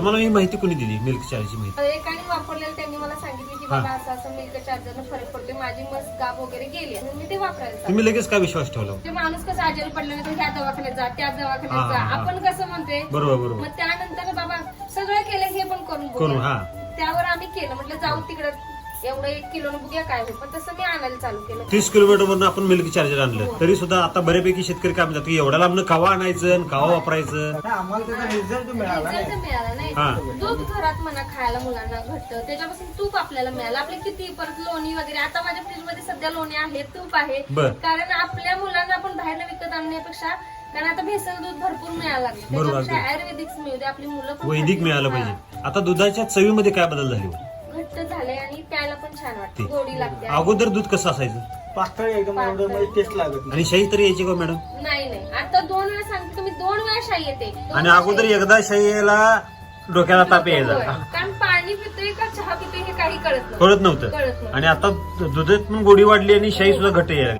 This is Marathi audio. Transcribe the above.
तुम्हाला ही माहिती कोणी दिली मिल्क चार्जरची माहिती? एकाने वापरलेलं त्यांनी मला सांगितलं की बाबा असं असं मिल्क चार्जरनं फरक पडतोय, माझी मस्त गाप वगैरे गेली आणि मी ते वापरायला तुम्ही लगेच काय विश्वास ठेवला? ते माणूस कसं आजारी पडल्यानंतर ह्या दवाखान्यात जा त्या दवाखान्यात जा, आपण कसं म्हणतोय बरोबर. मग त्यानंतर बाबा सगळं केलं हे पण करून करून हा त्यावर आम्ही केलं, म्हटलं जाऊ तिकडं एवढं 1 किलो बघूया काय होईल, पण तसं मी आणायला चालू केलं. 30 किलोमीटर वरून आपण मिल्क चार्जर आणलं तरी सुद्धा आता बऱ्यापैकी शेतकरी काय म्हणतात की एवढ्या लांबनं कावा आणायचं आणि कावा वापरायचं. आम्हाला त्याचा रिझल्ट मिळाला मिळाला हा. नाही. दूध घरात म्हणा खायला मुलांना घटतं, त्याच्यापासून तूप आपल्याला मिळालं. आपले किती परत लोणी वगैरे, आता माझ्या फ्रीज मध्ये सध्या लोणी आहे, तूप आहे. कारण आपल्या मुलांना आपण बाहेर विकत आणण्यापेक्षा, कारण आता भेसळ दूध भरपूर मिळायला लागले, त्याच्यापेक्षा आयुर्वेदिक मिळू दे, आपली मुलं पण वैदिक मिळालं पाहिजे. आता दुधाच्या चवीमध्ये काय बदल झाले? घट्ट झाले आणि प्यायला पण छान वाटते, गोडी लागते. अगोदर दूध कसं असायचं? पातळ एकदम, एवढं टेस्ट लागत नाही. आणि शाही तरी यायची का मॅडम? नाही आता 2 वेळा सांगते तुम्ही, 2 वेळा शाई येते. आणि अगोदर एकदा शाही यायला डोक्याला ताप यायचा, कारण पाणी पितोय का चहा पितोय हे काही कळत नव्हतं. आणि आता दुधात पण गोडी वाढली आणि शाही सुद्धा घट्ट यायला.